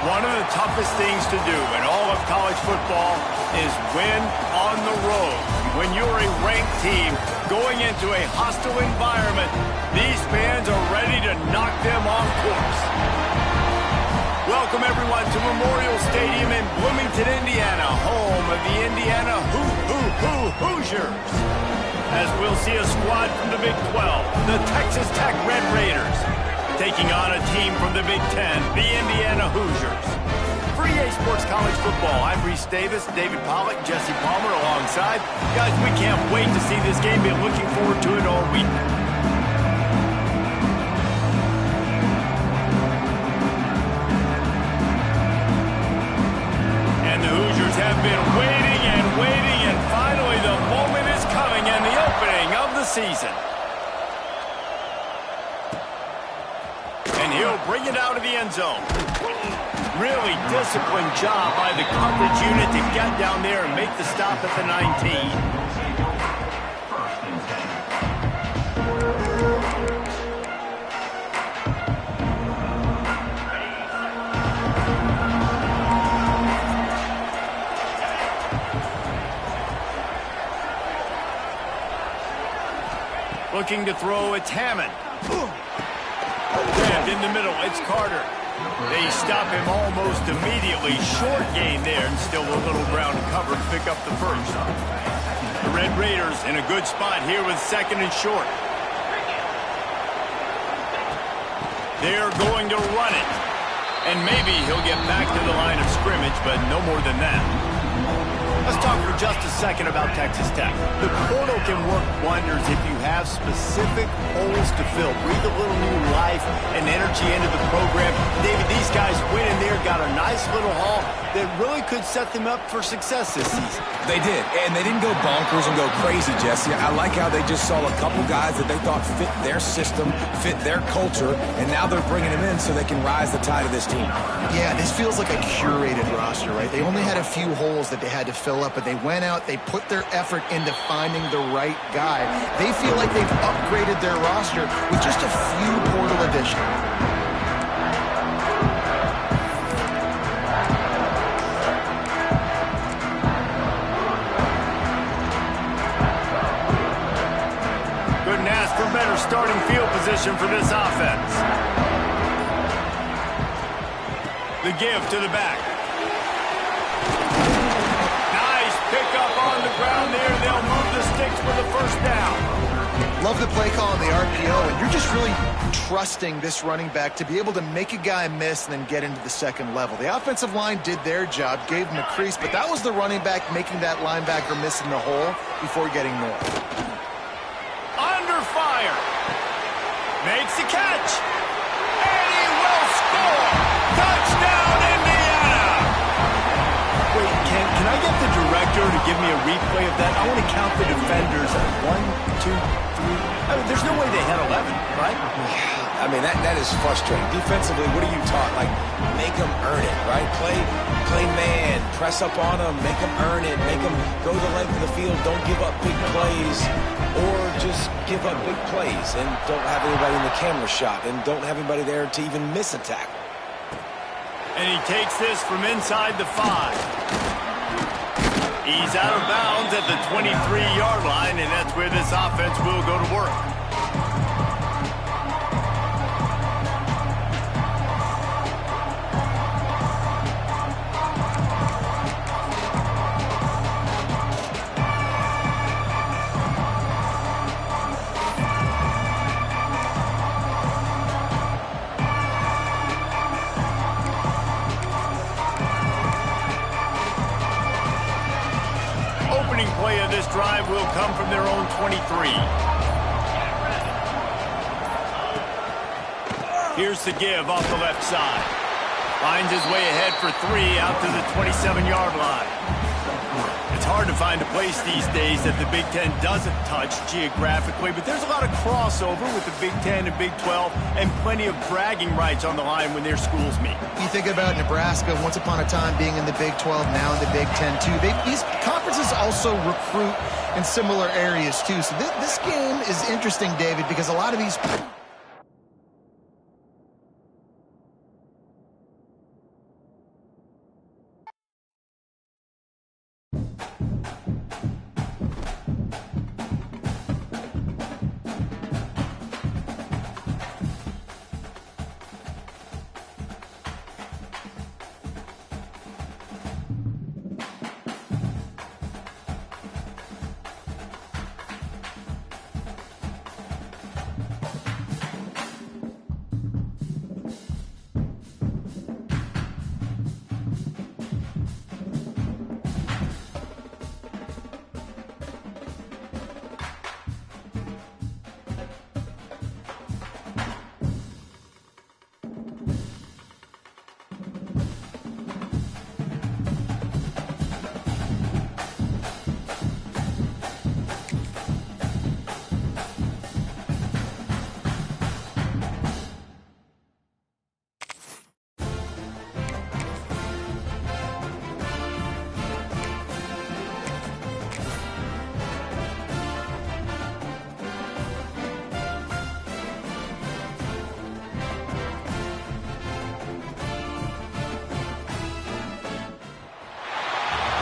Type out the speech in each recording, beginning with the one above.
One of the toughest things to do in all of college football is win on the road. When you're a ranked team going into a hostile environment, these fans are ready to knock them off course. Welcome, everyone, to Memorial Stadium in Bloomington, Indiana, home of the Indiana Hoosiers. As we'll see a squad from the Big 12, the Texas Tech Red Raiders, taking on a team from the Big 10, the Indiana Hoosiers. For EA Sports College Football, I'm Reese Davis, David Pollack, Jesse Palmer alongside. Guys, we can't wait to see this game. Been looking forward to it all week. And the Hoosiers have been waiting, and finally the moment is coming and the opening of the season. And he'll bring it out of the end zone. Really disciplined job by the coverage unit to get down there and make the stop at the 19. Looking to throw, it's Hammond. Grabbed in the middle, it's Carter. They stop him almost immediately. Short gain there, and still a little ground cover to pick up the first. The Red Raiders in a good spot here with second and short. They're going to run it. And maybe he'll get back to the line of scrimmage, but no more than that. Let's talk for just a second about Texas Tech. The portal can work wonders if you have specific holes to fill. Breathe a little new life and energy into the program. David, these guys went in there, got a nice little haul that really could set them up for success this season. They did, and they didn't go bonkers and go crazy, Jesse. I like how they just saw a couple guys that they thought fit their system, fit their culture, and now they're bringing them in so they can rise the tide of this team. Yeah, this feels like a curated roster, right? They only had a few holes that they had to fill up, but they went out, they put their effort into finding the right guy. They feel like they've upgraded their roster with just a few portal additions. Couldn't ask for better starting field position for this offense. The give to the back. Pick up on the ground there. They'll move the sticks for the first down. Love the play call on the RPO, and you're just really trusting this running back to be able to make a guy miss and then get into the second level. The offensive line did their job, gave him a crease, but that was the running back making that linebacker miss in the hole before getting more. Under fire. Makes the catch. And he will score. Touchdown, Indiana. Wait, can I get the director to give me a replay of that? I want to count the defenders. 1, 2, 3. I mean, there's no way they had 11, right? I mean, that is frustrating. Defensively, what are you taught? Like, make them earn it, right? Play man, press up on them, make them earn it, make them go the length of the field, don't give up big plays, or just give up big plays and don't have anybody in the camera shot and don't have anybody there to even miss a tackle. And he takes this from inside the 5. He's out of bounds at the 23-yard line, and that's where this offense will go to work. drive will come from their own 23. Here's the give off the left side. Finds his way ahead for 3 out to the 27-yard line. It's hard to find a place these days that the Big Ten doesn't touch geographically, but there's a lot of crossover with the Big Ten and Big 12 and plenty of bragging rights on the line when their schools meet. You think about Nebraska once upon a time being in the Big 12, now in the Big 10 too. These conferences also recruit in similar areas too. So this game is interesting, David, because a lot of these...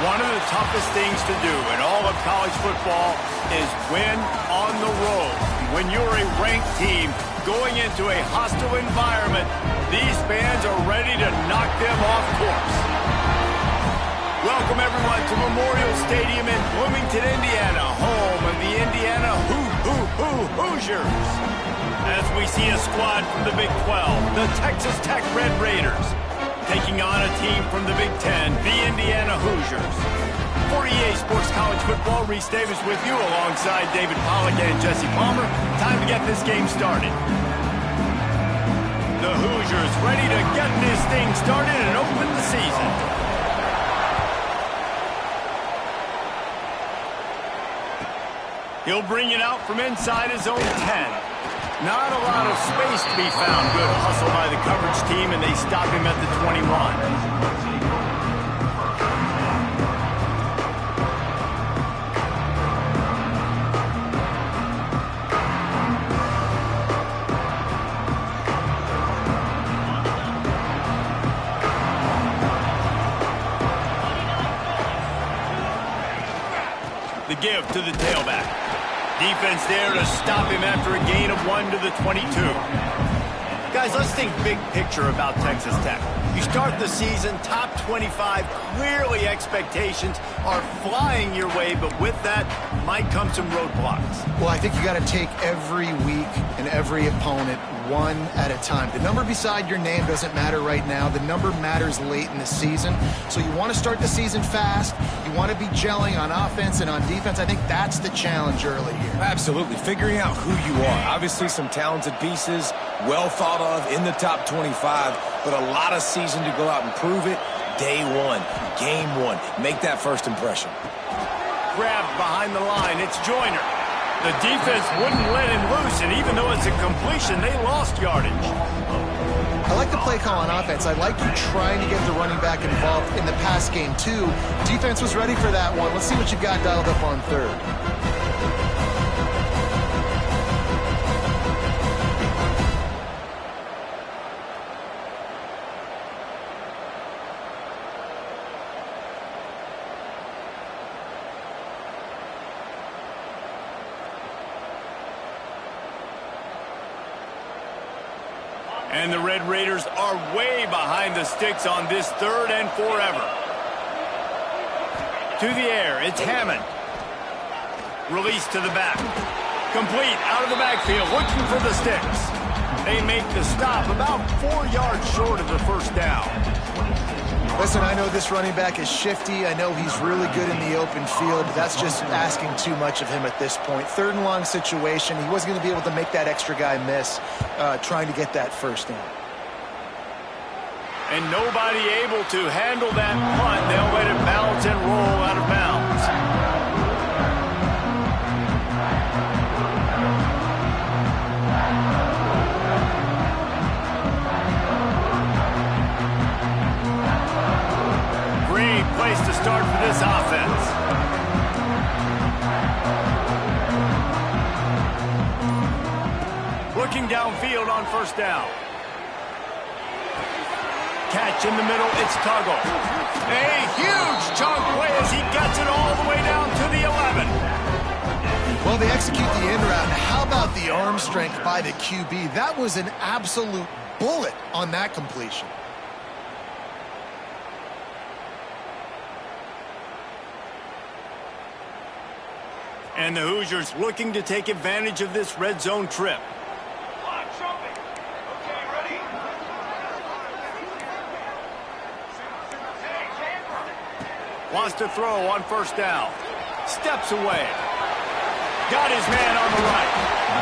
One of the toughest things to do in all of college football is win on the road. When you're a ranked team going into a hostile environment, these fans are ready to knock them off course. Welcome, everyone, to Memorial Stadium in Bloomington, Indiana, home of the Indiana Hoosiers. As we see a squad from the Big 12, the Texas Tech Red Raiders, taking on a team from the Big Ten, the Indiana Hoosiers. For EA Sports College Football, Reese Davis with you alongside David Pollack and Jesse Palmer. Time to get this game started. The Hoosiers ready to get this thing started and open the season. He'll bring it out from inside his own 10. Not a lot of space to be found. Good hustle by the coverage team, and they stop him at the 21. The give to the tailback. Defense there to stop him after a gain of 1 to the 22. Guys, let's think big picture about Texas Tech. You start the season top 25. Clearly expectations are flying your way, but with that might come some roadblocks. Well, I think you got to take every week and every opponent one at a time. The number beside your name doesn't matter right now. The number matters late in the season. So you want to start the season fast. You want to be gelling on offense and on defense. I think that's the challenge early here. Absolutely. Figuring out who you are. Obviously some talented pieces, well thought of in the top 25, but a lot of season to go out and prove it. Day one, game one. Make that first impression. Grabbed behind the line. It's Joyner. The defense wouldn't let him loose, and even though it's a completion, they lost yardage. I like the play call on offense. I like you trying to get the running back involved in the pass game, too. Defense was ready for that one. Let's see what you've got dialed up on third. And the Red Raiders are way behind the sticks on this 3rd and forever. To the air, it's Hammond. Release to the back. Complete out of the backfield, looking for the sticks. They make the stop about 4 yards short of the first down. Listen, I know this running back is shifty. I know he's really good in the open field, but that's just asking too much of him at this point. 3rd and long situation. He wasn't going to be able to make that extra guy miss trying to get that first down. And nobody able to handle that punt. They'll let it bounce and roll out of bounds. Great place to start for this offense. Looking downfield on 1st down. Catch in the middle, it's Tuggle. A huge chunk play as he gets it all the way down to the 11. Well, they execute the in route. How about the arm strength by the QB? That was an absolute bullet on that completion. And the Hoosiers looking to take advantage of this red zone trip. Wants to throw on 1st down. Steps away. Got his man on the right.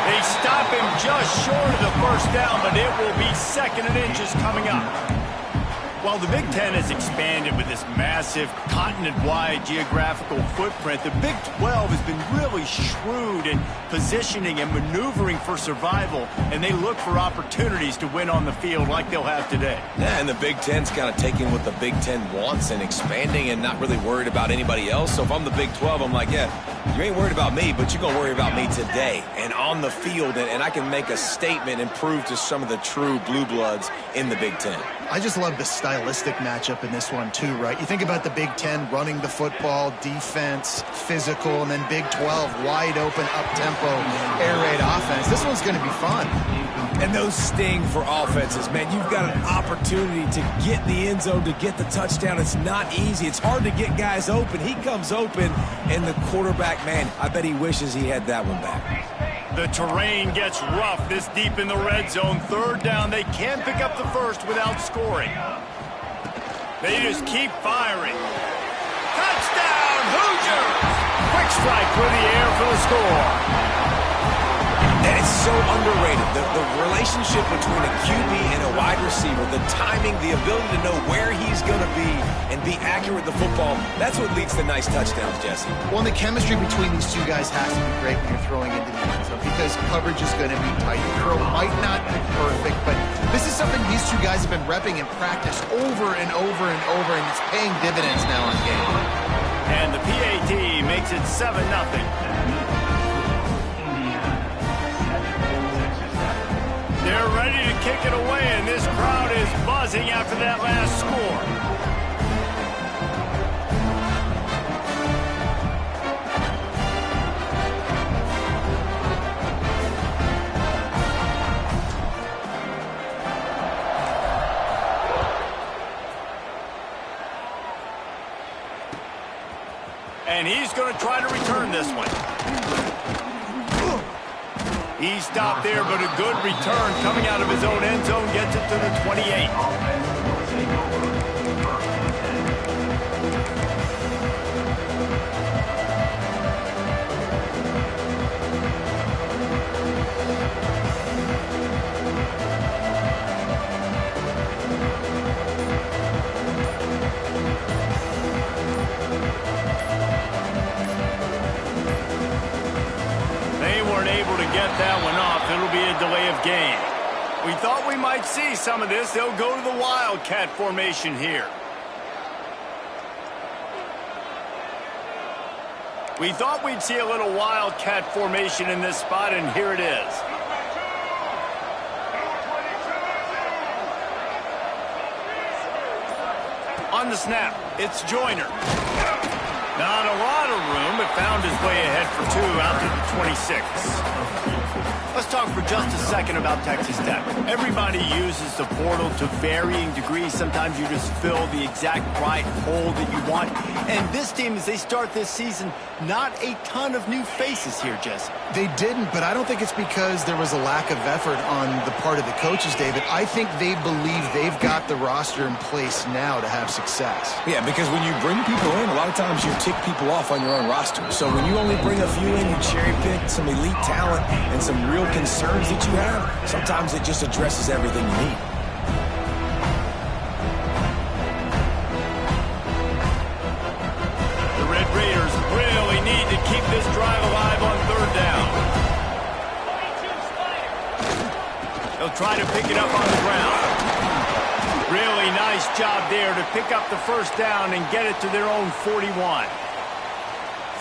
They stop him just short of the 1st down, but it will be 2nd and inches coming up. While the Big Ten has expanded with this massive continent-wide geographical footprint, the Big 12 has been really shrewd in positioning and maneuvering for survival, and they look for opportunities to win on the field like they'll have today. Yeah, and the Big Ten's kind of taking what the Big Ten wants and expanding and not really worried about anybody else. So if I'm the Big 12, I'm like, yeah, you ain't worried about me, but you're going to worry about me today and on the field, and I can make a statement and prove to some of the true blue bloods in the Big Ten. I just love the stylistic matchup in this one too, right? You think about the Big Ten running the football, defense, physical, and then Big 12 wide open, up-tempo, air raid offense. This one's going to be fun. And those sting for offenses, man. You've got an opportunity to get the end zone, to get the touchdown. It's not easy. It's hard to get guys open. He comes open, and the quarterback, man, I bet he wishes he had that one back. The terrain gets rough this deep in the red zone. 3rd down, they can't pick up the first without scoring. They just keep firing. Touchdown, Hoosiers! Quick strike through the air for the score. And it's so underrated. The relationship between a QB and a wide receiver, the timing, the ability to know where he's going to be and be accurate with the football, that's what leads to nice touchdowns, Jesse. Well, and the chemistry between these two guys has to be great when you're throwing into the end zone because coverage is going to be tight. The throw might not be perfect, but this is something these two guys have been repping in practice over and over and over, and it's paying dividends now in game. And the PAT makes it 7-0. They're ready to kick it away, and this crowd is buzzing after that last score. And he's going to try to return this one. He stopped there, but a good return coming out of his own end zone gets it to the 28. Get that one off. It'll be a delay of game. We thought we might see some of this. They'll go to the Wildcat formation here. We thought we'd see a little Wildcat formation in this spot, and here it is. On the snap, it's Joyner. Not a lot of room, but found his way ahead for 2 out to the 26. Let's talk for just a second about Texas Tech. Everybody uses the portal to varying degrees. Sometimes you just fill the exact right hole that you want. And this team, as they start this season, not a ton of new faces here, Jesse. They didn't, but I don't think it's because there was a lack of effort on the part of the coaches, David. I think they believe they've got the roster in place now to have success. Yeah, because when you bring people in, a lot of times you tick people off on your own roster. So when you only bring a few in, you cherry pick some elite talent and some real concerns that you have, sometimes it just addresses everything you need. The Red Raiders really need to keep this drive alive on third down. They'll try to pick it up on the ground. Really nice job there to pick up the first down and get it to their own 41.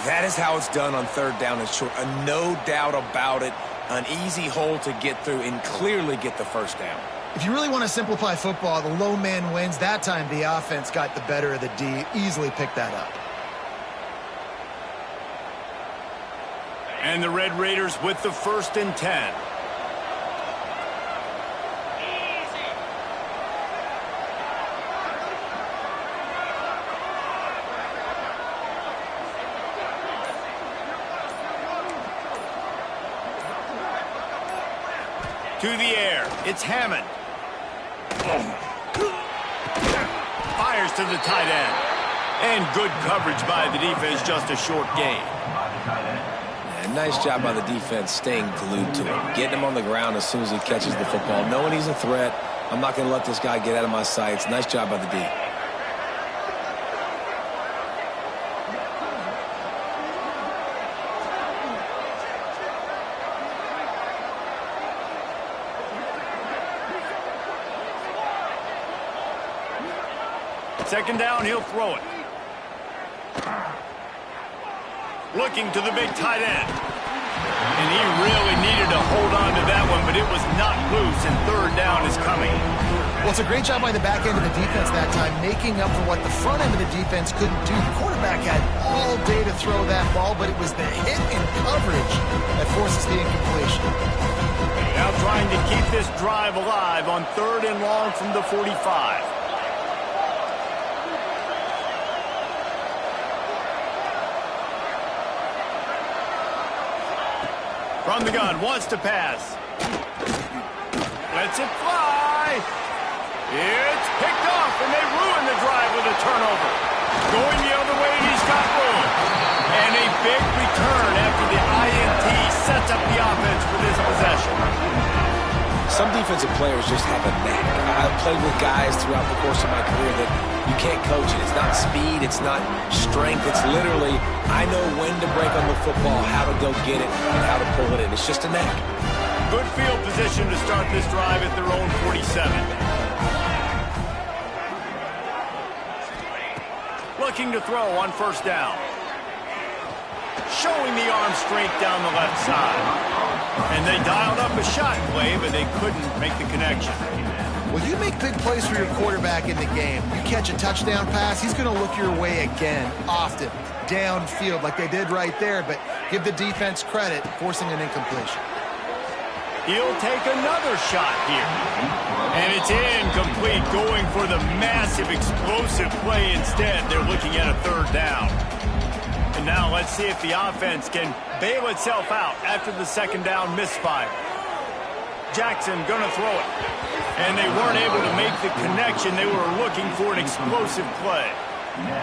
That is how it's done on third down and short. No doubt about it. An easy hole to get through and clearly get the first down. If you really want to simplify football, the low man wins. That time the offense got the better of the D. Easily picked that up. And the Red Raiders with the 1st and 10. To the air, it's Hammond. Fires to the tight end. And good coverage by the defense, just a short gain. Yeah, nice job by the defense staying glued to him. Getting him on the ground as soon as he catches the football. Knowing he's a threat, I'm not going to let this guy get out of my sights. Nice job by the D. Second down, he'll throw it. Looking to the big tight end. And he really needed to hold on to that one, but it was not loose, and third down is coming. Well, it's a great job by the back end of the defense that time, making up for what the front end of the defense couldn't do. The quarterback had all day to throw that ball, but it was the hit and coverage that forces the incompletion. Now trying to keep this drive alive on 3rd and long from the 45. From the gun, wants to pass. Lets it fly. It's picked off, and they ruin the drive with a turnover. Going the other way, and he's got room. And a big return after the INT sets up the offense for this possession. Some defensive players just have a knack. I've played with guys throughout the course of my career that you can't coach it. It's not speed, it's not strength. It's literally, I know when to break on the football, how to go get it, and how to pull it in. It's just a knack. Good field position to start this drive at their own 47. Looking to throw on 1st down. Showing the arm strength down the left side. And they dialed up a shot play, but they couldn't make the connection. Well, you make big plays for your quarterback in the game. You catch a touchdown pass, he's going to look your way again, often, downfield like they did right there, but give the defense credit, forcing an incompletion. He'll take another shot here. And it's incomplete, going for the massive, explosive play instead. They're looking at a 3rd down. And now let's see if the offense can bail itself out after the 2nd down misfire. Jackson gonna throw it. And they weren't able to make the connection. They were looking for an explosive play.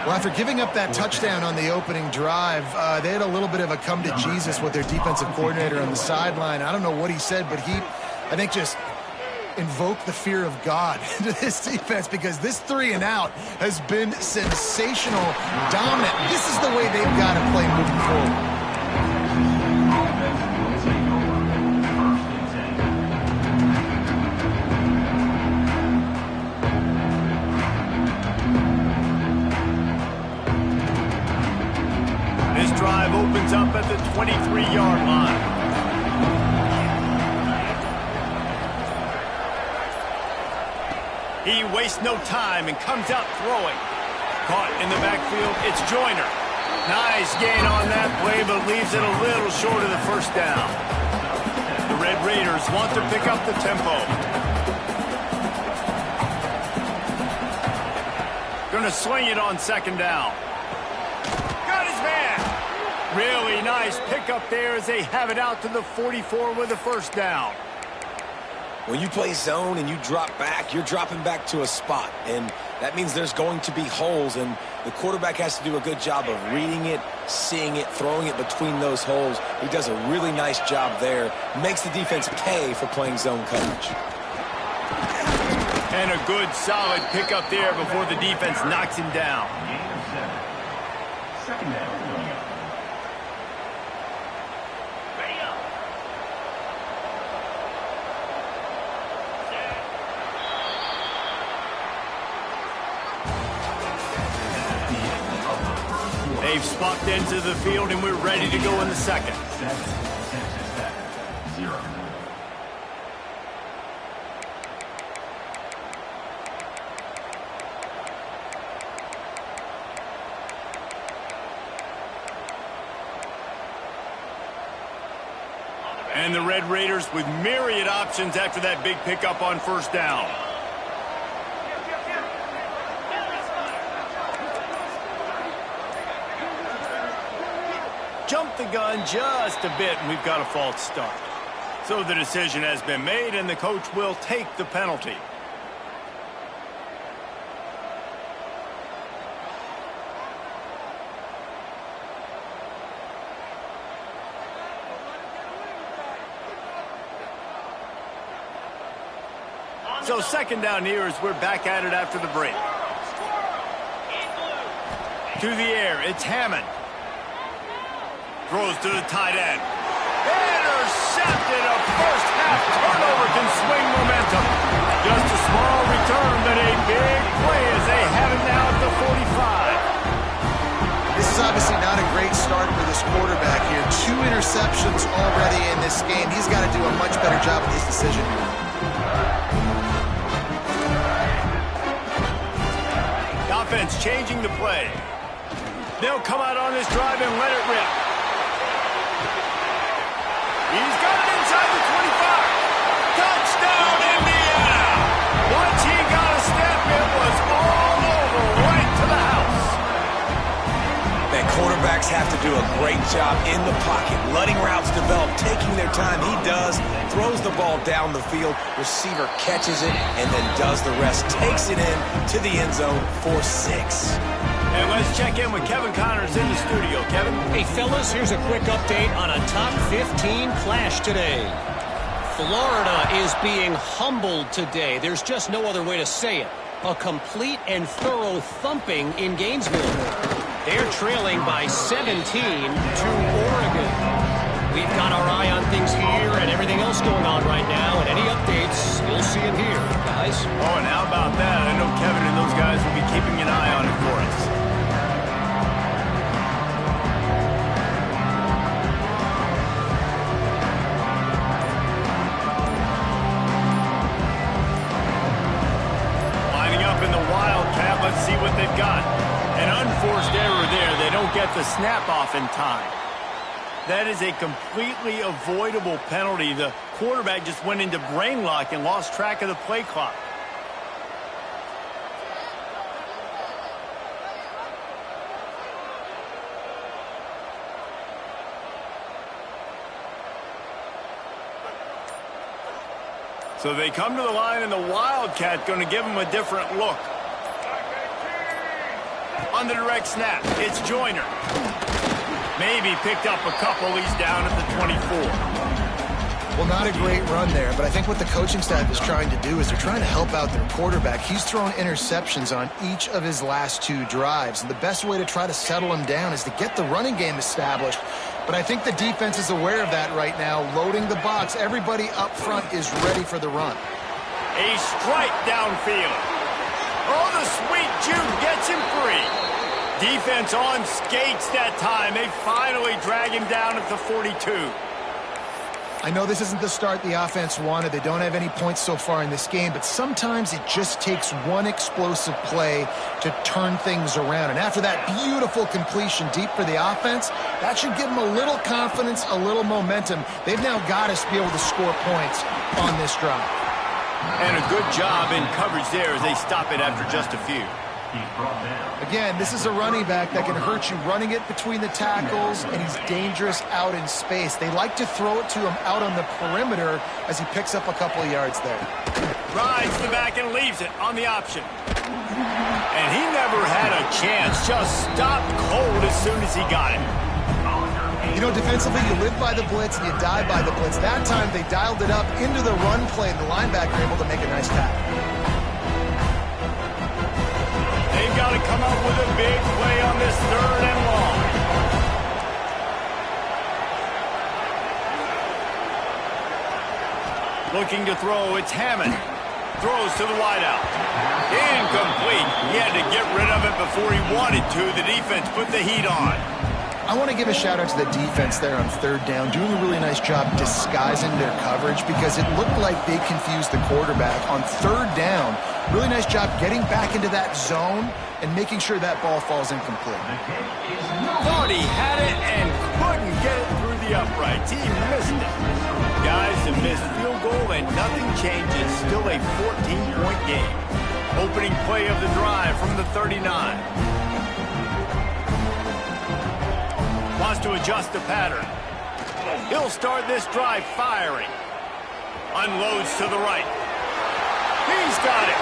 Well, after giving up that touchdown on the opening drive, they had a little bit of a come-to-Jesus with their defensive coordinator on the sideline. I don't know what he said, but he, I think, just invoked the fear of God into this defense, because this 3 and out has been sensational, dominant. This is the way they've got to play moving forward. This drive opens up at the 23-yard line. He wastes no time and comes out throwing. Caught in the backfield, it's Joyner. Nice gain on that play, but leaves it a little short of the first down. The Red Raiders want to pick up the tempo. Going to swing it on second down. Got his man. Really nice pickup there as they have it out to the 44 with a first down. When you play zone and you drop back, you're dropping back to a spot, and that means there's going to be holes, and the quarterback has to do a good job of reading it, seeing it, throwing it between those holes. He does a really nice job there. Makes the defense pay for playing zone coverage. And a good, solid pickup there before the defense knocks him down. Second down. They've swapped into the field, and we're ready to go in the second. TexasTech 0. And the Red Raiders with myriad options after that big pickup on first down. Jumped the gun just a bit, and we've got a false start. So the decision has been made, and the coach will take the penalty. So second down here as we're back at it after the break. To the air, it's Hammond. Throws to the tight end. Intercepted. A first half turnover can swing momentum. Just a small return, but a big play as they have it now at the 45. This is obviously not a great start for this quarterback here. 2 interceptions already in this game. He's got to do a much better job with his decision here. Offense changing the play. They'll come out on this drive and let it rip. He's got it inside the 25. Touchdown, Indiana! Once he got a step, it was all over, right to the house. Man, quarterbacks have to do a great job in the pocket, letting routes develop, taking their time. He does, throws the ball down the field, receiver catches it, and then does the rest, takes it in to the end zone for 6. And let's check in with Kevin Connors in the studio. Kevin? Hey, fellas, here's a quick update on a top 15 clash today. Florida is being humbled today. There's just no other way to say it. A complete and thorough thumping in Gainesville. They're trailing by 17 to Oregon. We've got our eye on things here and everything else going on right now, and any updates, you'll see them here, guys. Oh, and how about that? I know Kevin and those guys will be keeping an eye on it for us. Lining up in the Wildcat, let's see what they've got. An unforced error there. They don't get the snap off in time. That is a completely avoidable penalty. The quarterback just went into brain lock and lost track of the play clock. So they come to the line, and the Wildcat going to give them a different look. On the direct snap, it's Joyner. Maybe picked up a couple. He's down at the 24. Well, not a great run there, but I think what the coaching staff is trying to do is they're trying to help out their quarterback. He's thrown interceptions on each of his last 2 drives, and the best way to try to settle him down is to get the running game established. But I think the defense is aware of that right now, loading the box. Everybody up front is ready for the run. A strike downfield. Oh, the sweet juke gets him free. Defense on skates that time. They finally drag him down at the 42. I know this isn't the start the offense wanted. They don't have any points so far in this game, but sometimes it just takes one explosive play to turn things around. And after that beautiful completion deep for the offense, that should give them a little confidence, a little momentum. They've now got us to be able to score points on this drive. And a good job in coverage there as they stop it after just a few. Again, this is a running back that can hurt you running it between the tackles, and he's dangerous out in space. They like to throw it to him out on the perimeter as he picks up a couple of yards there. Rides the back and leaves it on the option. And he never had a chance. Just stopped cold as soon as he got it. You know, defensively, you live by the blitz and you die by the blitz. That time, they dialed it up into the run play, and the linebacker able to make a nice tackle. They've got to come up with a big play on this 3rd and long. Looking to throw, it's Hammond. Throws to the wideout. Incomplete. He had to get rid of it before he wanted to. The defense put the heat on. I want to give a shout out to the defense there on 3rd down, doing a really nice job disguising their coverage because it looked like they confused the quarterback on 3rd down. Really nice job getting back into that zone and making sure that ball falls incomplete. Thought he had it and couldn't get it through the uprights. He missed it. Guys, a missed field goal and nothing changes. Still a 14-point game. Opening play of the drive from the 39. Wants to adjust the pattern. He'll start this drive firing. Unloads to the right. He's got it.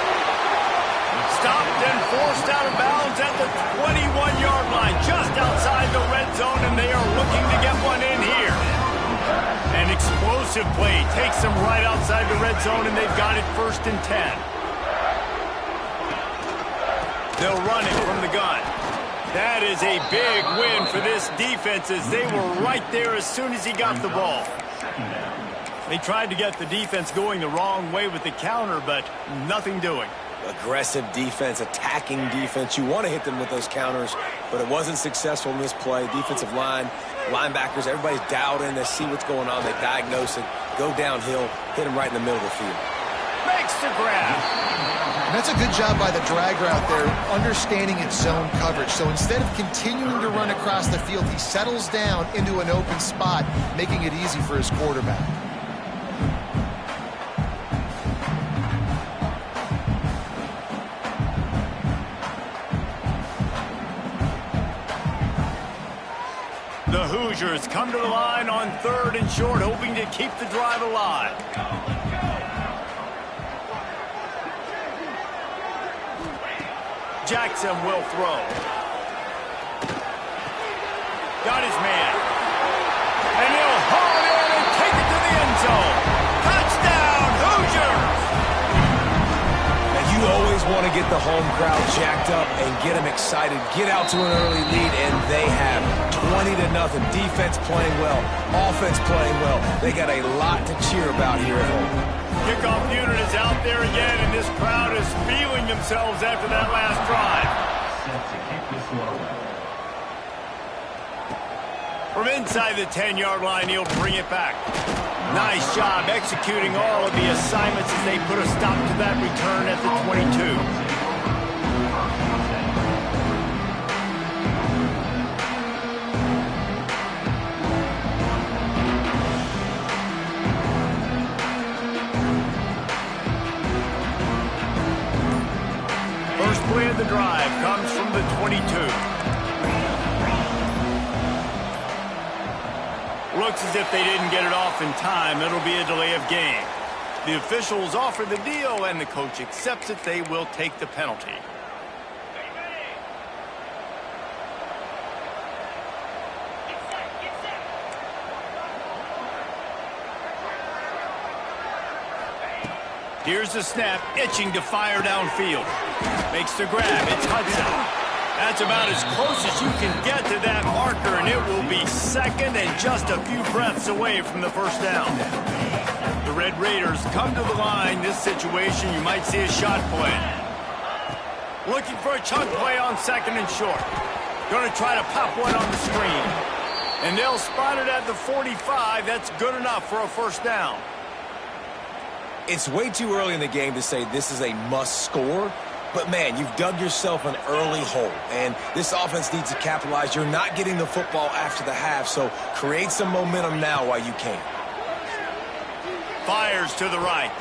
Stopped and forced out of bounds at the 21-yard line, just outside the red zone, and they are looking to get one in here. An explosive play takes them right outside the red zone, and they've got it 1st and 10. They'll run it from the gun. That is a big win for this defense as they were right there as soon as he got the ball. They tried to get the defense going the wrong way with the counter, but nothing doing. Aggressive defense, attacking defense. You want to hit them with those counters, but it wasn't successful in this play. Defensive line, linebackers, everybody's dialed in. They see what's going on. They diagnose it, go downhill, hit them right in the middle of the field. Makes the grab. And that's a good job by the drag route there, understanding its zone coverage. So instead of continuing to run across the field, he settles down into an open spot, making it easy for his quarterback. The Hoosiers come to the line on 3rd and short, hoping to keep the drive alive. Jackson will throw. Got his man. And he'll haul it in and take it to the end zone. Touchdown, Hoosiers! Now, you always want to get the home crowd jacked up and get them excited. Get out to an early lead, and they have 20-0. Defense playing well. Offense playing well. They got a lot to cheer about here at home. Kickoff unit is out there again, and this crowd is feeling themselves after that last drive. From inside the 10-yard line, he'll bring it back. Nice job executing all of the assignments as they put a stop to that return at the 22. First play of the drive comes from the 22. Looks as if they didn't get it off in time. It'll be a delay of game. The officials offer the deal, and the coach accepts it. They will take the penalty. Here's the snap, itching to fire downfield. Makes the grab, it's Hudson. That's about as close as you can get to that marker, and it will be 2nd and just a few breaths away from the 1st down. The Red Raiders come to the line. This situation, you might see a shot play. Looking for a chunk play on 2nd and short. Going to try to pop one on the screen. And they'll spot it at the 45. That's good enough for a first down. It's way too early in the game to say this is a must score. But, man, you've dug yourself an early hole, and this offense needs to capitalize. You're not getting the football after the half, so create some momentum now while you can. Fires to the right.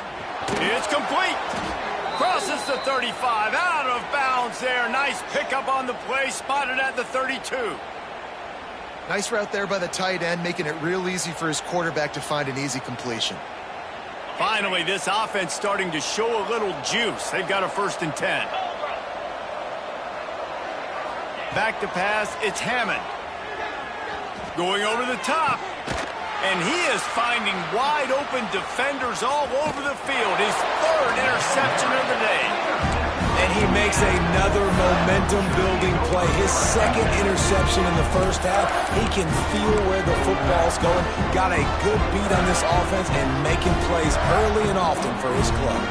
It's complete. Crosses the 35. Out of bounds there. Nice pickup on the play. Spotted at the 32. Nice route there by the tight end, making it real easy for his quarterback to find an easy completion. Finally, this offense starting to show a little juice. They've got a 1st and 10. Back to pass, it's Hammond. Going over the top. And he is finding wide open defenders all over the field. His 3rd interception of the day. And he makes another momentum-building play. His 2nd interception in the first half. He can feel where the football's going. Got a good beat on this offense and making plays early and often for his club.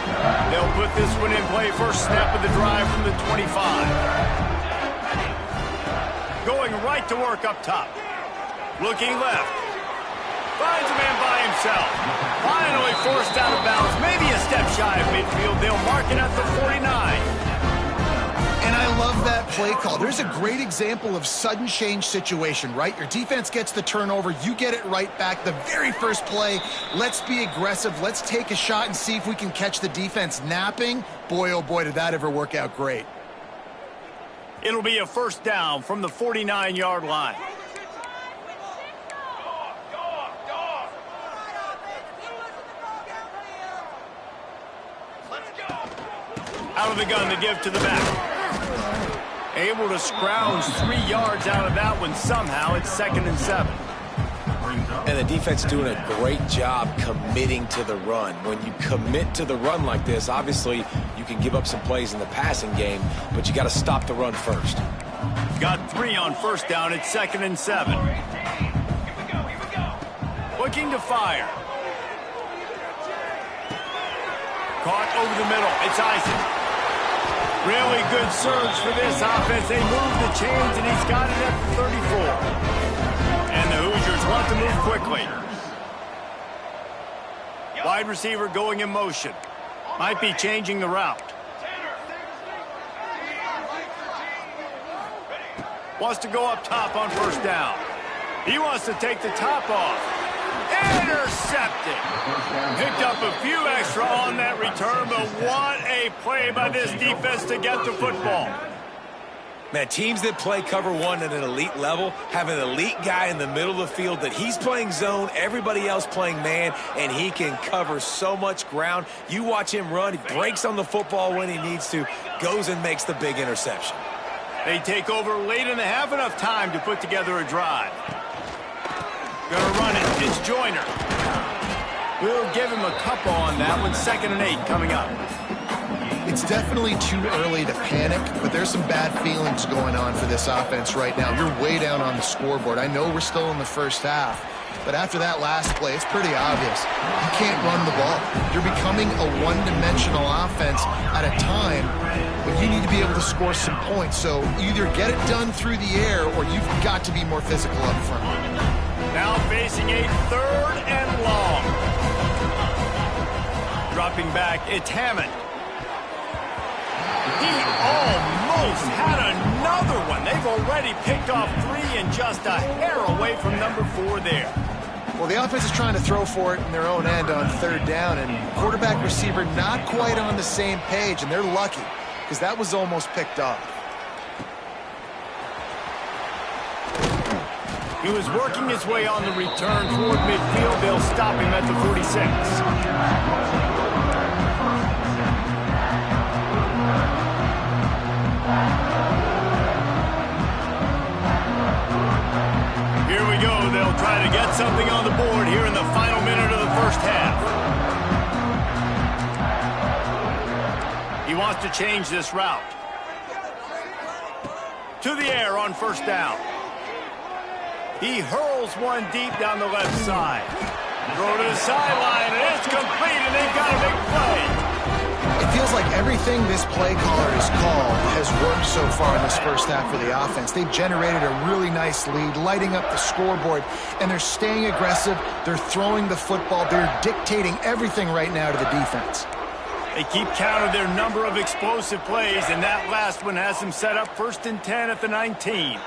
They'll put this one in play. First snap of the drive from the 25. Going right to work up top. Looking left. Finds a man by himself. Finally forced out of bounds. Maybe a step shy of midfield. They'll mark it at the 49. And I love that play call. There's a great example of sudden change situation, right? Your defense gets the turnover. You get it right back. The very first play, let's be aggressive. Let's take a shot and see if we can catch the defense napping. Boy, oh boy, did that ever work out great. It'll be a first down from the 49-yard line. Out of the gun to give to the back. Able to scrounge 3 yards out of that one somehow. It's 2nd and 7. And the defense doing a great job committing to the run. When you commit to the run like this, obviously you can give up some plays in the passing game, but you got to stop the run first. Got 3 on first down. It's 2nd and 7. Looking to fire. Caught over the middle. It's Isaac. Really good surge for this offense. They move the chains, and he's got it at the 34. And the Hoosiers want to move quickly. Wide receiver going in motion. Might be changing the route. Wants to go up top on first down. He wants to take the top off. Intercepted. Picked up a few extra on that return, but what a play by this defense to get the football. Man, teams that play cover one at an elite level have an elite guy in the middle of the field that he's playing zone, everybody else playing man, and he can cover so much ground. You watch him run, he breaks on the football when he needs to, goes and makes the big interception. They take over late in the half, enough time to put together a drive. Gonna run it. It's Joyner. We'll give him a couple on that one. 2nd and 8 coming up. It's definitely too early to panic, but there's some bad feelings going on for this offense right now. You're way down on the scoreboard. I know we're still in the first half, but after that last play, it's pretty obvious. You can't run the ball. You're becoming a one-dimensional offense at a time when you need to be able to score some points. So either get it done through the air or you've got to be more physical up front. Now facing a 3rd and long. Dropping back, it's Hammond. He almost had another one. They've already picked off 3 and just a hair away from number 4 there. Well, the offense is trying to throw for it in their own end on 3rd down, and quarterback receiver not quite on the same page, and they're lucky because that was almost picked off. He was working his way on the return toward midfield. They'll stop him at the 46. Here we go. They'll try to get something on the board here in the final minute of the first half. He wants to change this route. To the air on first down. He hurls one deep down the left side. Throw to the sideline, and it's complete, and they've got a big play. It feels like everything this play caller has called has worked so far in this first half for the offense. They've generated a really nice lead, lighting up the scoreboard, and they're staying aggressive. They're throwing the football. They're dictating everything right now to the defense. They keep count of their number of explosive plays, and that last one has them set up 1st and 10 at the 19.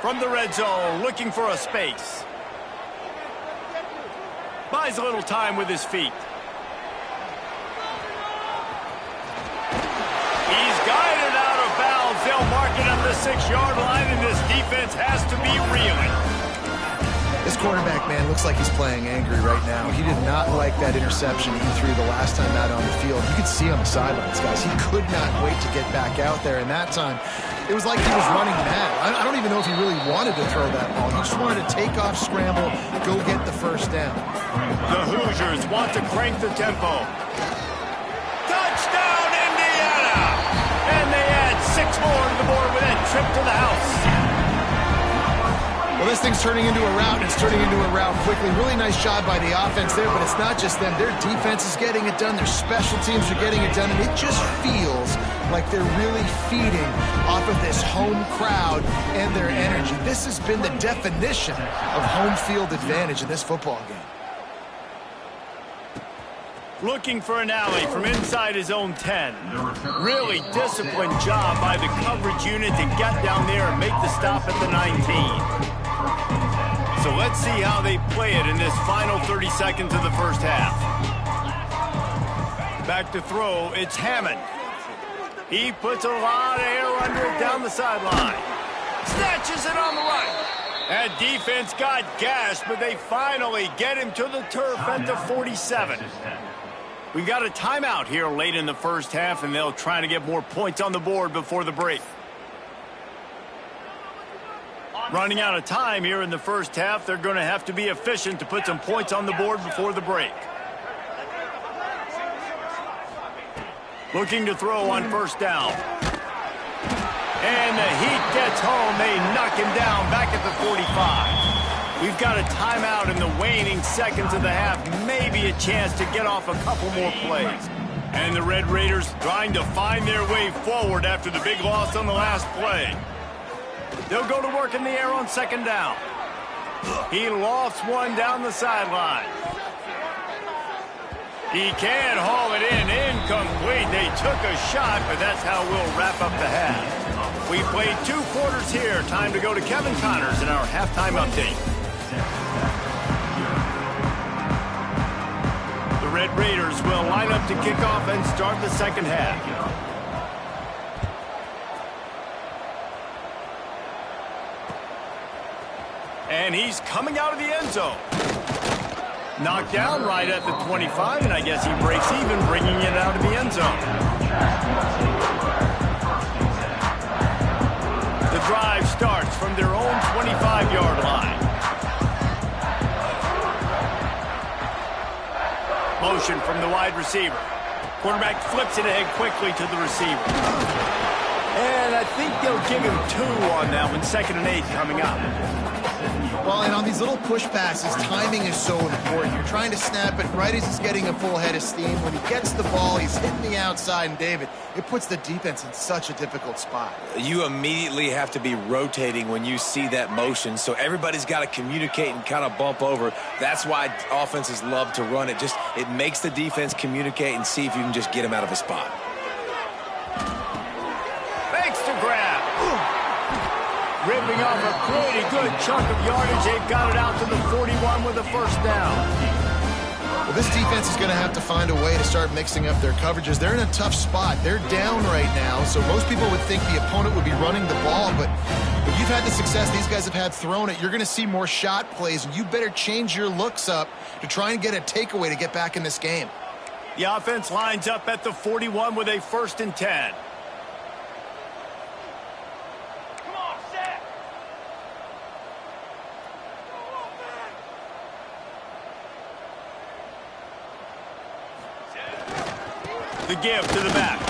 From the red zone, looking for a space. Buys a little time with his feet. He's guided out of bounds. They'll mark it on the 6-yard line, and this defense has to be reeling. This quarterback, man, looks like he's playing angry right now. He did not like that interception he threw the last time out on the field. You could see on the sidelines, guys. He could not wait to get back out there, and that time, it was like he was running mad. I don't even know if he really wanted to throw that ball. He just wanted to take off, scramble, go get the first down. The Hoosiers want to crank the tempo. Touchdown, Indiana! And they add 6 more to the board with that trip to the house. Well, this thing's turning into a rout, and it's turning into a rout quickly. Really nice job by the offense there, but it's not just them. Their defense is getting it done. Their special teams are getting it done, and it just feels like they're really feeding off of this home crowd and their energy. This has been the definition of home field advantage in this football game. Looking for an alley from inside his own 10. Really disciplined job by the coverage unit to get down there and make the stop at the 19. So let's see how they play it in this final 30 seconds of the first half. Back to throw, it's Hammond. He puts a lot of air under it down the sideline. Snatches it on the right. That defense got gashed, but they finally get him to the turf at the 47. We've got a timeout here late in the first half, and they'll try to get more points on the board before the break. Running out of time here in the first half, they're going to have to be efficient to put some points on the board before the break. Looking to throw on first down. And the heat gets home. They knock him down back at the 45. We've got a timeout in the waning seconds of the half. Maybe a chance to get off a couple more plays. And the Red Raiders trying to find their way forward after the big loss on the last play. They'll go to work in the air on second down. He lofts one down the sideline. He can haul it in. Incomplete. They took a shot, but that's how we'll wrap up the half. We played 2 quarters here. Time to go to Kevin Connors in our halftime update. The Red Raiders will line up to kick off and start the second half. And he's coming out of the end zone. Knocked down right at the 25, and I guess he breaks even, bringing it out of the end zone. The drive starts from their own 25-yard line. Motion from the wide receiver. Quarterback flips it ahead quickly to the receiver. And I think they'll give him 2 on that one. 2nd and 8 coming up. Well, and on these little push passes, timing is so important. You're trying to snap it right as he's getting a full head of steam. When he gets the ball, he's hitting the outside, and David, it puts the defense in such a difficult spot. You immediately have to be rotating when you see that motion, so everybody's got to communicate and kind of bump over. That's why offenses love to run it. It makes the defense communicate and see if you can just get him out of a spot. Thanks to grab. Ripping off a pretty good chunk of yardage. They've got it out to the 41 with a first down. Well, this defense is going to have to find a way to start mixing up their coverages. They're in a tough spot. They're down right now, so most people would think the opponent would be running the ball, but when you've had the success these guys have had throwing it, you're going to see more shot plays, and you better change your looks up to try and get a takeaway to get back in this game. The offense lines up at the 41 with a 1st and 10. The give to the back.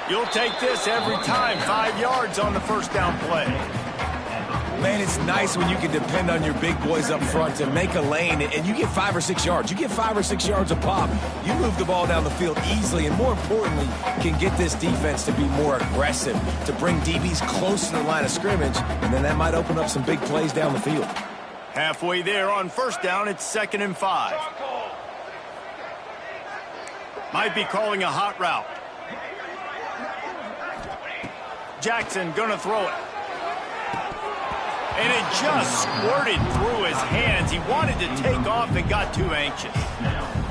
You'll take this every time. 5 yards on the first down play. Man, it's nice when you can depend on your big boys up front to make a lane, and you get 5 or 6 yards. You get 5 or 6 yards a pop. You move the ball down the field easily, and more importantly, can get this defense to be more aggressive, to bring DBs close to the line of scrimmage, and then that might open up some big plays down the field. Halfway there on first down, it's 2nd and 5. Might be calling a hot route. Jackson gonna throw it. And it just squirted through his hands. He wanted to take off and got too anxious.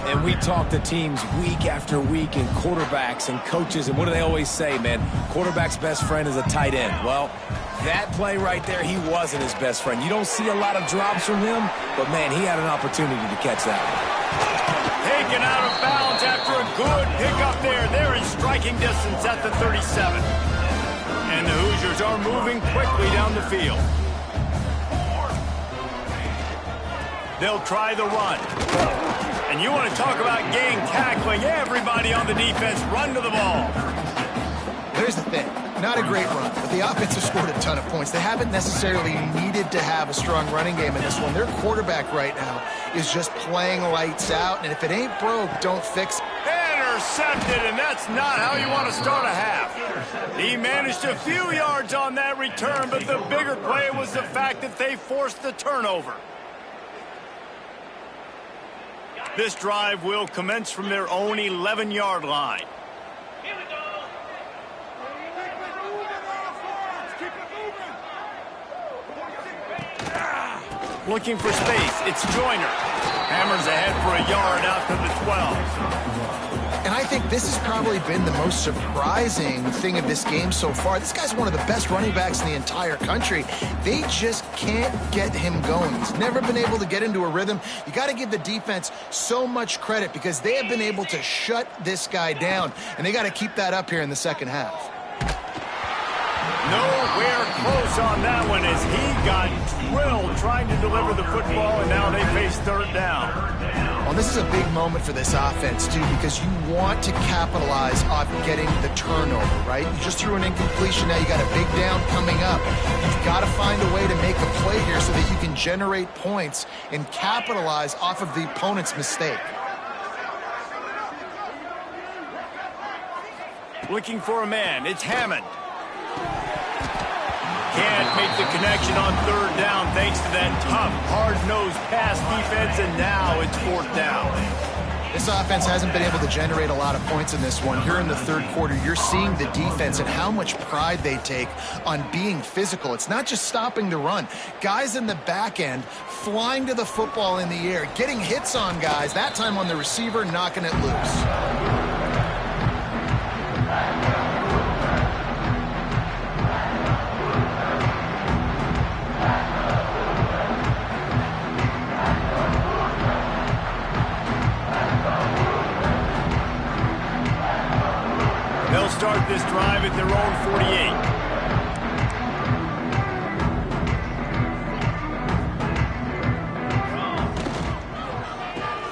And we talk to teams week after week and quarterbacks and coaches, and what do they always say, man? Quarterback's best friend is a tight end. Well, that play right there, he wasn't his best friend. You don't see a lot of drops from him, but, man, he had an opportunity to catch that one. Taken out of bounds after a good pickup there. They're in striking distance at the 37. And the Hoosiers are moving quickly down the field. They'll try the run. And you want to talk about gang tackling. Everybody on the defense run to the ball. Here's the thing. Not a great run, but the offense has scored a ton of points. They haven't necessarily needed to have a strong running game in this one. Their quarterback right now is just playing lights out, and if it ain't broke, don't fix it. Intercepted, and that's not how you want to start a half. He managed a few yards on that return, but the bigger play was the fact that they forced the turnover. This drive will commence from their own 11-yard line. Looking for space, it's Joyner. Hammers ahead for a yard out to the 12. And I think this has probably been the most surprising thing of this game so far. This guy's one of the best running backs in the entire country. They just can't get him going. He's never been able to get into a rhythm. You got to give the defense so much credit because they have been able to shut this guy down, and they got to keep that up here in the second half. Nowhere close on that one as he got drilled trying to deliver the football, and now they face third down. Well, this is a big moment for this offense, too, because you want to capitalize off getting the turnover, right? You just threw an incompletion. Now you got a big down coming up. You've got to find a way to make a play here so that you can generate points and capitalize off of the opponent's mistake. Looking for a man. It's Hammond. Can't make the connection on third down thanks to that tough, hard-nosed pass defense, and now it's fourth down. This offense hasn't been able to generate a lot of points in this one. Here in the third quarter, you're seeing the defense and how much pride they take on being physical. It's not just stopping the run. Guys in the back end flying to the football in the air, getting hits on guys, that time on the receiver, knocking it loose. They'll start this drive at their own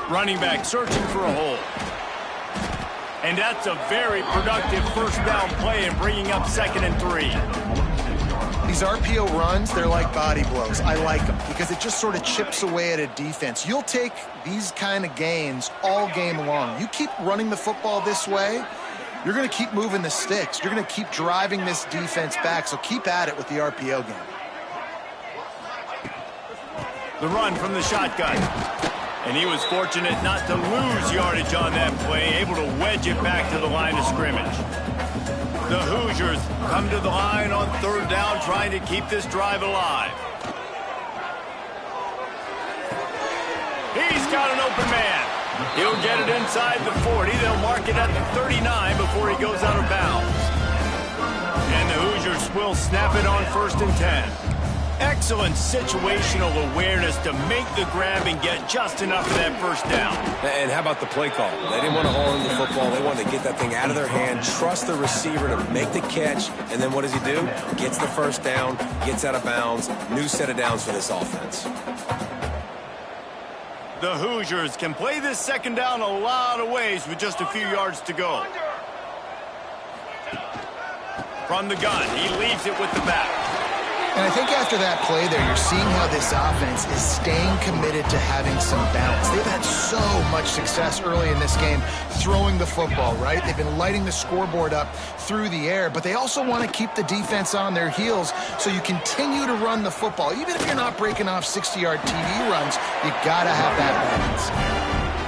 48. Running back searching for a hole. And that's a very productive first down play and bringing up 2nd and 3. These RPO runs, they're like body blows. I like them because it just sort of chips away at a defense. You'll take these kind of gains all game long. You keep running the football this way, you're going to keep moving the sticks. You're going to keep driving this defense back, so keep at it with the RPO game. The run from the shotgun. And he was fortunate not to lose yardage on that play, able to wedge it back to the line of scrimmage. The Hoosiers come to the line on third down, trying to keep this drive alive. He's got an open man. He'll get it inside the 40. They'll mark it at the 39 before he goes out of bounds. And the Hoosiers will snap it on 1st and 10. Excellent situational awareness to make the grab and get just enough of that first down. And how about the play call? They didn't want to haul in the football. They wanted to get that thing out of their hand, trust the receiver to make the catch, and then what does he do? Gets the first down, gets out of bounds. New set of downs for this offense. The Hoosiers can play this second down a lot of ways with just a few yards to go. From the gun, he leaves it with the back. And I think after that play there, you're seeing how this offense is staying committed to having some balance. They've had so much success early in this game throwing the football, right? They've been lighting the scoreboard up through the air, but they also want to keep the defense on their heels so you continue to run the football. Even if you're not breaking off 60-yard TD runs, you got to have that balance.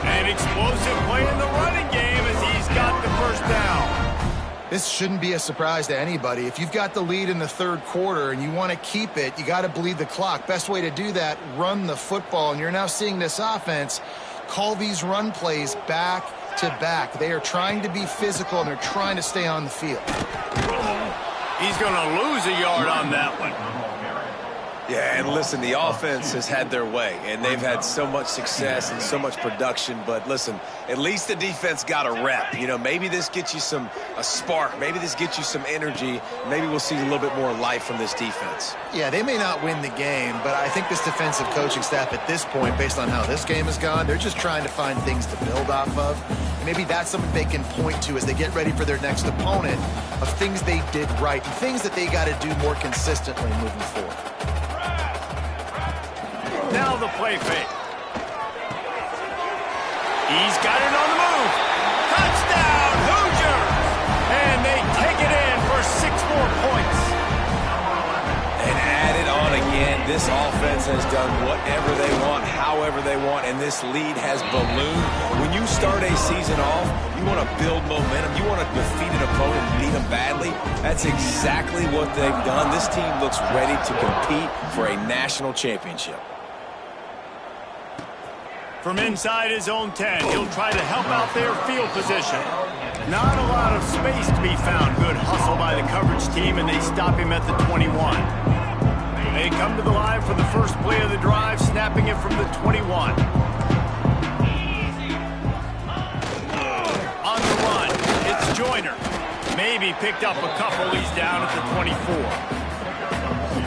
An explosive play in the running game as he's got the first down. This shouldn't be a surprise to anybody. If you've got the lead in the third quarter and you want to keep it, you got to bleed the clock. Best way to do that, run the football. And you're now seeing this offense call these run plays back to back. They are trying to be physical, and they're trying to stay on the field. He's going to lose a yard on that one. Yeah, and listen, the offense has had their way, and they've had so much success and so much production. But listen, at least the defense got a rep. You know, maybe this gets you a spark. Maybe this gets you some energy. Maybe we'll see a little bit more life from this defense. Yeah, they may not win the game, but I think this defensive coaching staff at this point, based on how this game has gone, they're just trying to find things to build off of. And maybe that's something they can point to as they get ready for their next opponent of things they did right and things that they got to do more consistently moving forward. Now the play fake. He's got it on the move. Touchdown, Hoosiers! And they take it in for 6 more points. And add it on again. This offense has done whatever they want, however they want, and this lead has ballooned. When you start a season off, you want to build momentum. You want to defeat an opponent and beat them badly. That's exactly what they've done. This team looks ready to compete for a national championship. From inside his own 10, he'll try to help out their field position. Not a lot of space to be found. Good hustle by the coverage team, and they stop him at the 21. They come to the line for the first play of the drive, snapping it from the 21. On the run, it's Joyner. Maybe picked up a couple. He's down at the 24.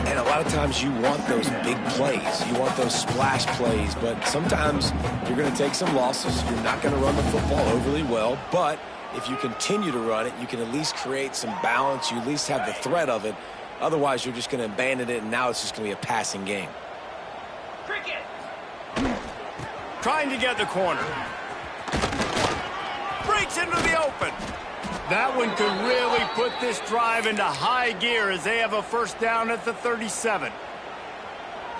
And a lot of times you want those big plays. You want those splash plays, but sometimes you're going to take some losses. You're not going to run the football overly well, but if you continue to run it, you can at least create some balance. You at least have the threat of it. Otherwise, you're just going to abandon it, and now it's just going to be a passing game. Trying to get the corner. Breaks into the open. That one could really put this drive into high gear as they have a first down at the 37.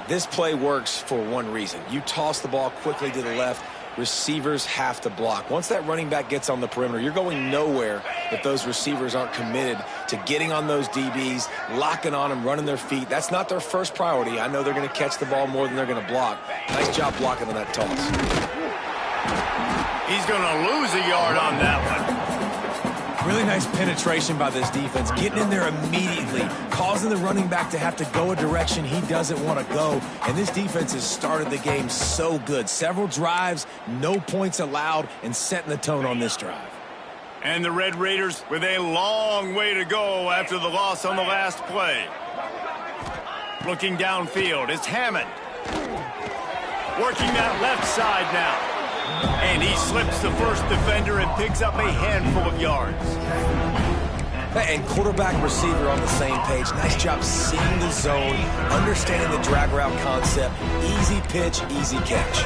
This play works for one reason. You toss the ball quickly to the left. Receivers have to block. Once that running back gets on the perimeter, you're going nowhere if those receivers aren't committed to getting on those DBs, locking on them, running their feet. That's not their first priority. I know they're going to catch the ball more than they're going to block. Nice job blocking on that toss. He's going to lose a yard on that one. Really nice penetration by this defense, getting in there immediately, causing the running back to have to go a direction he doesn't want to go. And this defense has started the game so good. Several drives, no points allowed, and setting the tone on this drive. And the Red Raiders with a long way to go after the loss on the last play. Looking downfield, it's Hammond. Working that left side now. And he slips the first defender and picks up a handful of yards. And quarterback receiver on the same page. Nice job seeing the zone, understanding the drag route concept. Easy pitch, easy catch.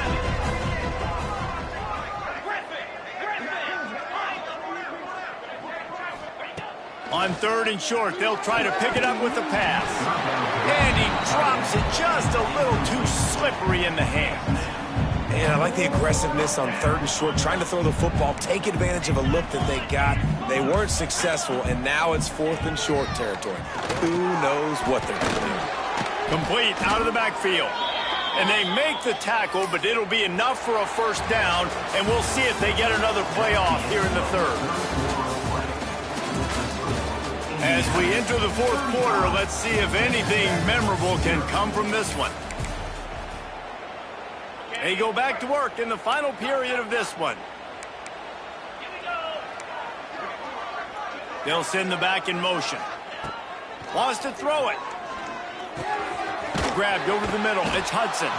On 3rd and short, they'll try to pick it up with the pass. And he drops it just a little too slippery in the hands. And I like the aggressiveness on 3rd and short, trying to throw the football, take advantage of a look that they got. They weren't successful, and now it's 4th and short territory. Who knows what they're going to do? Complete out of the backfield. And they make the tackle, but it'll be enough for a first down, and we'll see if they get another play off here in the 3rd. As we enter the 4th quarter, let's see if anything memorable can come from this one. They go back to work in the final period of this one. They'll send the back in motion. Wants to throw it. grabbed over the middle. It's Hudson.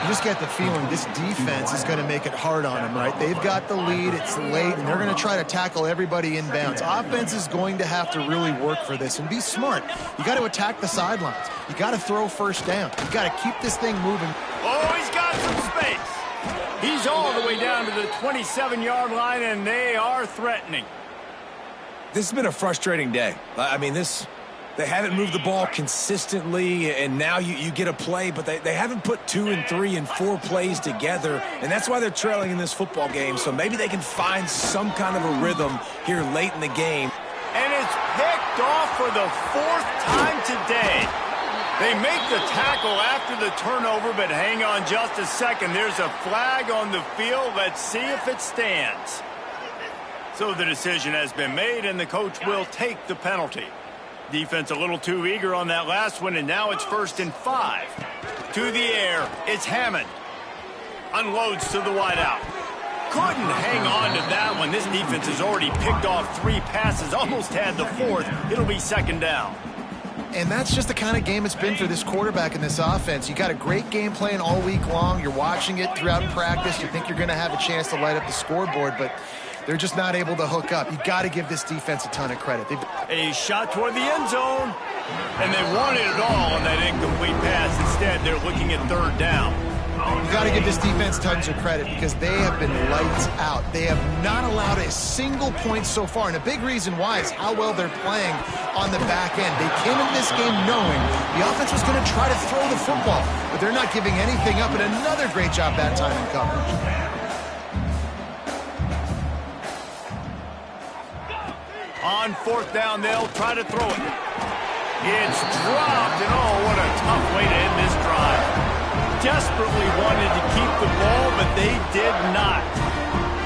You just get the feeling this defense is going to make it hard on them, right? They've got the lead. It's late, and they're going to try to tackle everybody inbounds. Offense is going to have to really work for this and be smart. You got to attack the sidelines. You got to throw first down. You got to keep this thing moving. Oh, he's got some space. He's all the way down to the 27-yard line, and they are threatening. This has been a frustrating day. I mean, they haven't moved the ball consistently, and now you get a play, but they haven't put 2 and 3 and 4 plays together, and that's why they're trailing in this football game. So maybe they can find some kind of a rhythm here late in the game. And it's picked off for the 4th time today. They make the tackle after the turnover, but hang on just a second. There's a flag on the field. Let's see if it stands. So the decision has been made, and the coach will take the penalty. Defense a little too eager on that last one, and now it's 1st and 5. To the air, it's Hammond. Unloads to the wideout. Couldn't hang on to that one. This defense has already picked off 3 passes, almost had the 4th. It'll be 2nd down. And that's just the kind of game it's been for this quarterback in this offense. You got a great game plan all week long. You're watching it throughout practice. You think you're going to have a chance to light up the scoreboard, but they're just not able to hook up. You got to give this defense a ton of credit. A shot toward the end zone, and they wanted it all on that incomplete pass. Instead, they're looking at 3rd down. You got to give this defense tons of credit because they have been lights out. They have not allowed a single point so far, and a big reason why is how well they're playing on the back end. They came into this game knowing the offense was going to try to throw the football, but they're not giving anything up, and another great job that time in coverage. On 4th down, they'll try to throw it. It's dropped, and oh, what a tough way to end this drive. Desperately wanted to keep the ball, but they did not.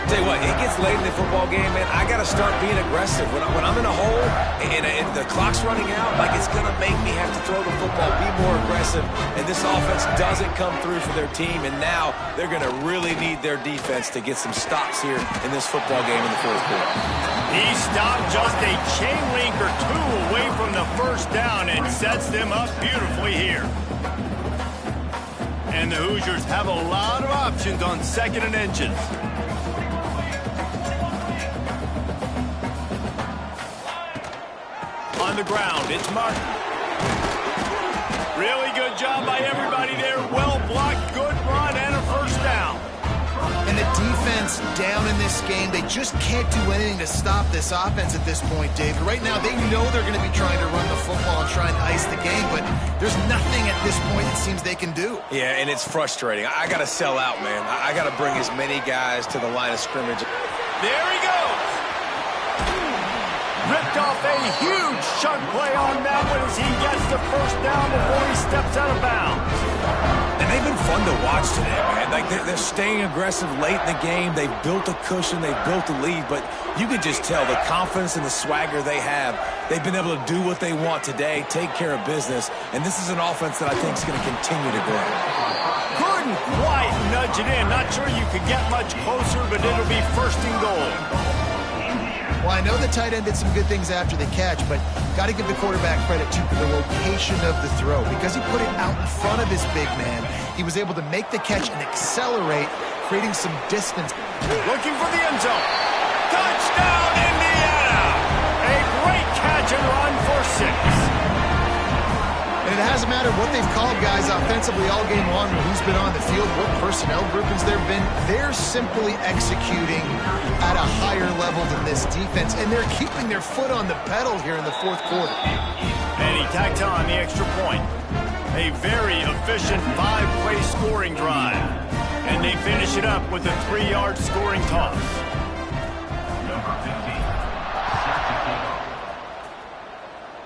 Tell you what, it gets late in the football game, man. I got to start being aggressive. When I'm in a hole and the clock's running out, like it's going to make me have to throw the football, be more aggressive. And this offense doesn't come through for their team, and now they're going to really need their defense to get some stops here in this football game in the 4th quarter. He stopped just a chain link or 2 away from the 1st down and sets them up beautifully here. And the Hoosiers have a lot of options on 2nd and inches. On the ground, it's Martin. Really good job by everybody there. Well blocked, good run, and a 1st down. And the defense down in this game, they just can't do anything to stop this offense at this point, David. Right now, they know they're going to be trying to run the football and try and ice the game, but there's nothing at this point it seems they can do. Yeah, and it's frustrating. I got to sell out, man. I got to bring as many guys to the line of scrimmage. There he goes. Ripped off a huge chunk play on that one as he gets the 1st down before he steps out of bounds. And they've been fun to watch today, man. Like they're staying aggressive late in the game. They've built a cushion. They've built a lead. But you can just tell the confidence and the swagger they have. They've been able to do what they want today, take care of business. And this is an offense that I think is going to continue to grow. Couldn't quite nudge it in. Not sure you could get much closer, but it'll be 1st and goal. Well, I know the tight end did some good things after the catch, but got to give the quarterback credit to the location of the throw because he put it out in front of his big man. He was able to make the catch and accelerate, creating some distance. Looking for the end zone. Touchdown, Indiana! A great catch and run for 6. And it hasn't mattered what they've called guys offensively all game long, or who's been on the field, what personnel groupings there have been. They're simply executing at a higher level than this defense, and they're keeping their foot on the pedal here in the 4th quarter. And he tacked on the extra point. A very efficient 5-play scoring drive. And they finish it up with a 3-yard scoring toss.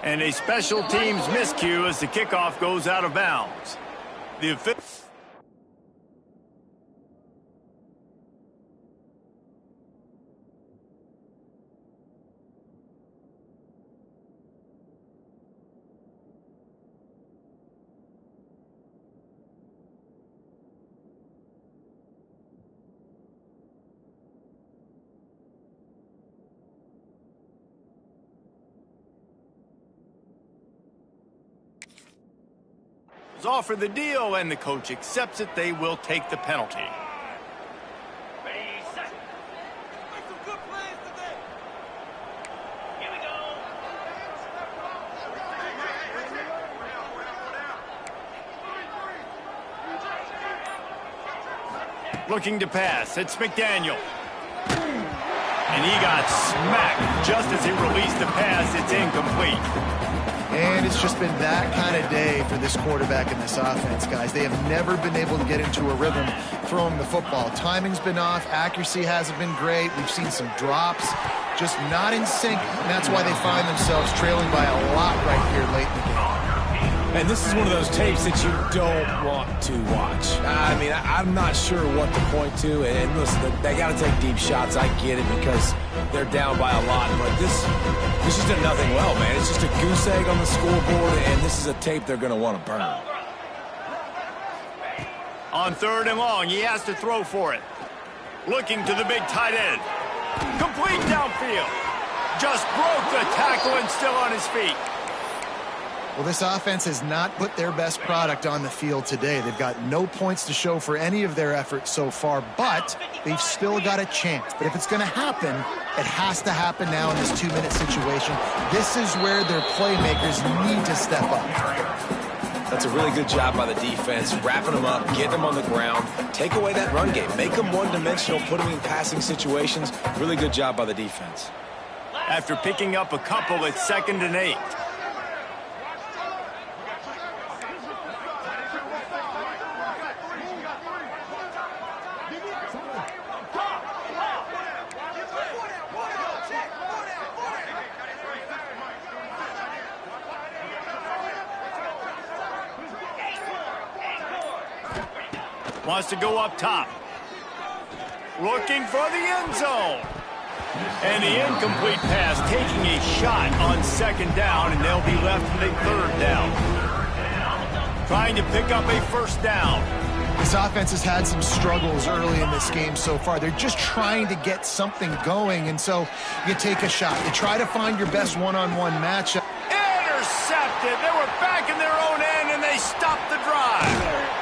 And a special teams miscue as the kickoff goes out of bounds. The offer the deal, and the coach accepts it. They will take the penalty. Looking to pass. It's McDaniel. And he got smacked just as he released the pass. It's incomplete. And it's just been that kind of day for this quarterback and this offense, guys. They have never been able to get into a rhythm throwing the football. Timing's been off. Accuracy hasn't been great. We've seen some drops. Just not in sync. And that's why they find themselves trailing by a lot right here late in the game. And this is one of those tapes that you don't want to watch. I mean, I'm not sure what to point to. And listen, they got to take deep shots. I get it because they're down by a lot. But this just did nothing well, man. It's just a goose egg on the scoreboard, and this is a tape they're going to want to burn. On 3rd and long, he has to throw for it. Looking to the big tight end. Complete downfield. Just broke the tackle and still on his feet. Well, this offense has not put their best product on the field today. They've got no points to show for any of their efforts so far, but they've still got a chance. But if it's going to happen, it has to happen now in this 2-minute situation. This is where their playmakers need to step up. That's a really good job by the defense, wrapping them up, getting them on the ground, take away that run game, make them one-dimensional, put them in passing situations. Really good job by the defense. After picking up a couple, it's 2nd and 8. Wants to go up top. Looking for the end zone. And the incomplete pass taking a shot on 2nd down, and they'll be left with a 3rd down. Trying to pick up a 1st down. This offense has had some struggles early in this game so far. They're just trying to get something going, and so you take a shot. You try to find your best one-on-one matchup. Intercepted. They were back in their own end, and they stopped the drive.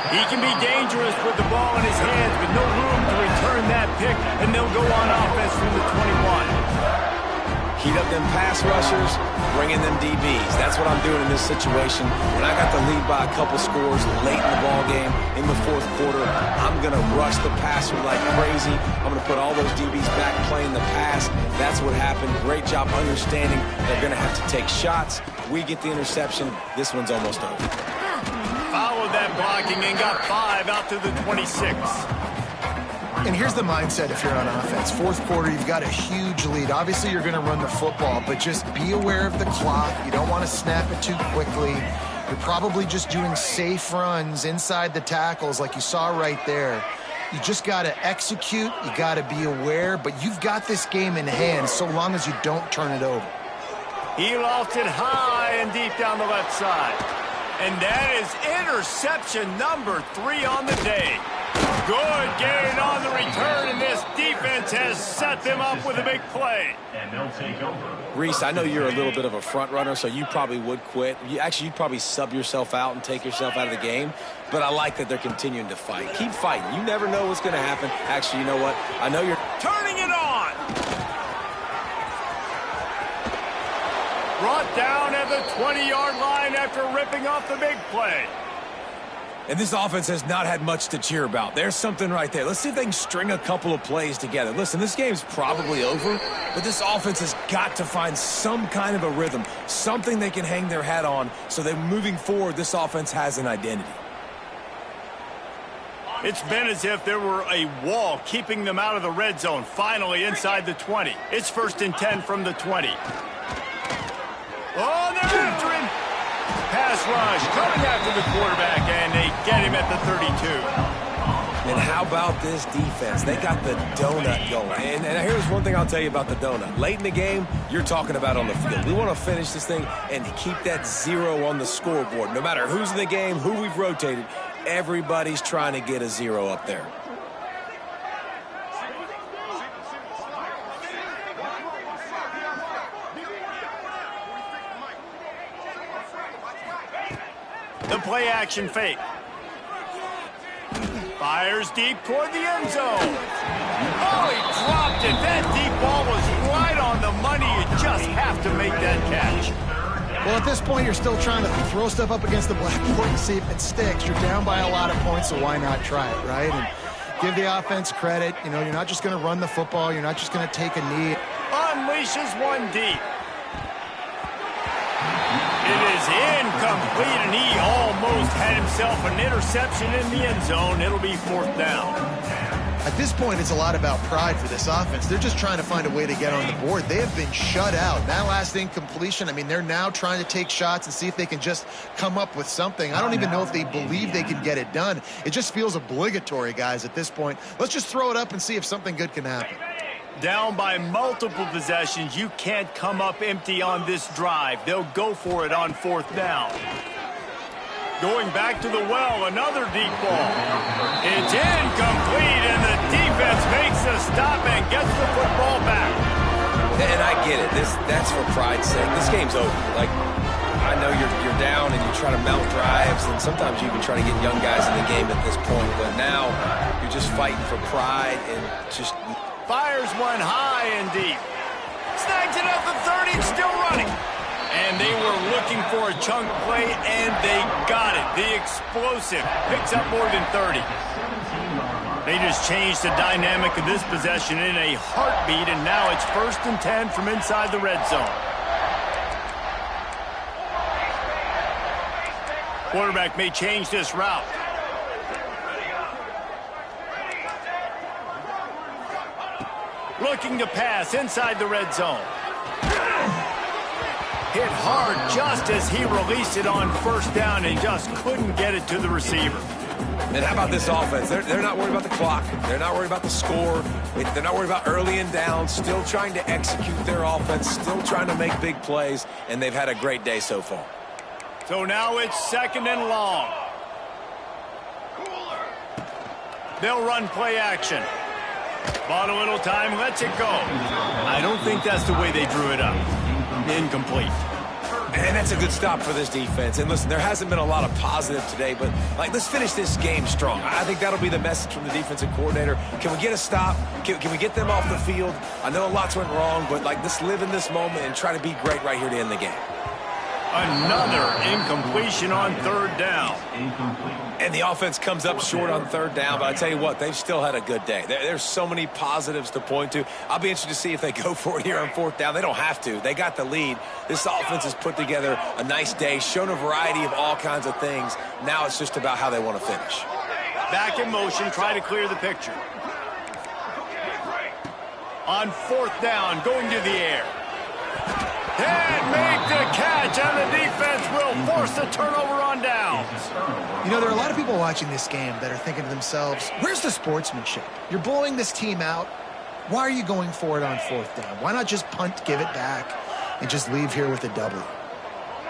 He can be dangerous with the ball in his hands, but no room to return that pick, and they'll go on offense from the 21. Heat up them pass rushers, bring in them DBs. That's what I'm doing in this situation. When I got the lead by a couple scores late in the ball game, in the 4th quarter, I'm going to rush the passer like crazy. I'm going to put all those DBs back playing the pass. That's what happened. Great job understanding they're going to have to take shots. We get the interception. This one's almost over. Followed that blocking and got 5 out to the 26. And here's the mindset if you're on offense. 4th quarter, you've got a huge lead. Obviously, you're going to run the football, but just be aware of the clock. You don't want to snap it too quickly. You're probably just doing safe runs inside the tackles like you saw right there. You just got to execute. You got to be aware, but you've got this game in hand so long as you don't turn it over. He lofted high and deep down the left side. And that is interception number 3 on the day. Good gain on the return, and this defense has set them up with a big play. And they'll take over. Reese, I know you're a little bit of a front runner, so you probably would quit. You'd probably sub yourself out and take yourself out of the game. But I like that they're continuing to fight. Keep fighting. You never know what's going to happen. Actually, you know what? I know you're turning it on. Brought down at the 20-yard line after ripping off the big play. And this offense has not had much to cheer about. There's something right there. Let's see if they can string a couple of plays together. Listen, this game's probably over, but this offense has got to find some kind of a rhythm, something they can hang their hat on so that moving forward, this offense has an identity. It's been as if there were a wall keeping them out of the red zone. Finally inside the 20. It's 1st and 10 from the 20. Oh, they're after him. Pass rush coming after the quarterback, and they get him at the 32. And how about this defense? They got the donut going. And here's one thing I'll tell you about the donut. Late in the game, you're talking about on the field. We want to finish this thing and keep that 0 on the scoreboard. No matter who's in the game, who we've rotated, everybody's trying to get a 0 up there. The play action fake. Fires deep toward the end zone. Oh, he dropped it. That deep ball was right on the money. You just have to make that catch. Well, at this point, you're still trying to throw stuff up against the blackboard and see if it sticks. You're down by a lot of points, so why not try it, right? And give the offense credit. You know, you're not just going to run the football. You're not just going to take a knee. Unleashes one deep. It is incomplete, and he almost had himself an interception in the end zone. It'll be 4th down. At this point, it's a lot about pride for this offense. They're just trying to find a way to get on the board. They have been shut out. That last incompletion, I mean, they're now trying to take shots and see if they can just come up with something. I don't even know if they believe they can get it done. It just feels obligatory, guys, at this point. Let's just throw it up and see if something good can happen. Down by multiple possessions, you can't come up empty on this drive. They'll go for it on 4th down. Going back to the well, another deep ball. It's incomplete, and the defense makes a stop and gets the football back. And I get it. That's for pride's sake. This game's over. Like, I know you're down and you try to mount drives, and sometimes you even try to get young guys in the game at this point. But now you're just fighting for pride and just... Fires one high and deep. Snags it at the 30 and still running. And they were looking for a chunk play, and they got it. The explosive picks up more than 30. They just changed the dynamic of this possession in a heartbeat, and now it's 1st and 10 from inside the red zone. Quarterback may change this route. Looking to pass inside the red zone. Hit hard just as he released it on 1st down and just couldn't get it to the receiver. And how about this offense? They're not worried about the clock. They're not worried about the score. They're not worried about early and down. Still trying to execute their offense. Still trying to make big plays. And they've had a great day so far. So now it's 2nd and long. They'll run play action. Bought a little time, lets it go. I don't think that's the way they drew it up. Incomplete. And that's a good stop for this defense. And listen, there hasn't been a lot of positive today, but let's finish this game strong. I think that'll be the message from the defensive coordinator. Can we get a stop? Can we get them off the field? I know lots went wrong, but let's live in this moment and try to be great right here to end the game. Another incompletion on 3rd down. And the offense comes up short on 3rd down, but I tell you what, they've still had a good day. There's so many positives to point to. I'll be interested to see if they go for it here on 4th down. They don't have to. They got the lead. This offense has put together a nice day, shown a variety of all kinds of things. Now it's just about how they want to finish. Back in motion, try to clear the picture. On 4th down, going to the air. And make the catch, and the defense will force the turnover on downs. You know, there are a lot of people watching this game that are thinking to themselves, where's the sportsmanship? You're blowing this team out. Why are you going for it on 4th down? Why not just punt, give it back, and just leave here with a W?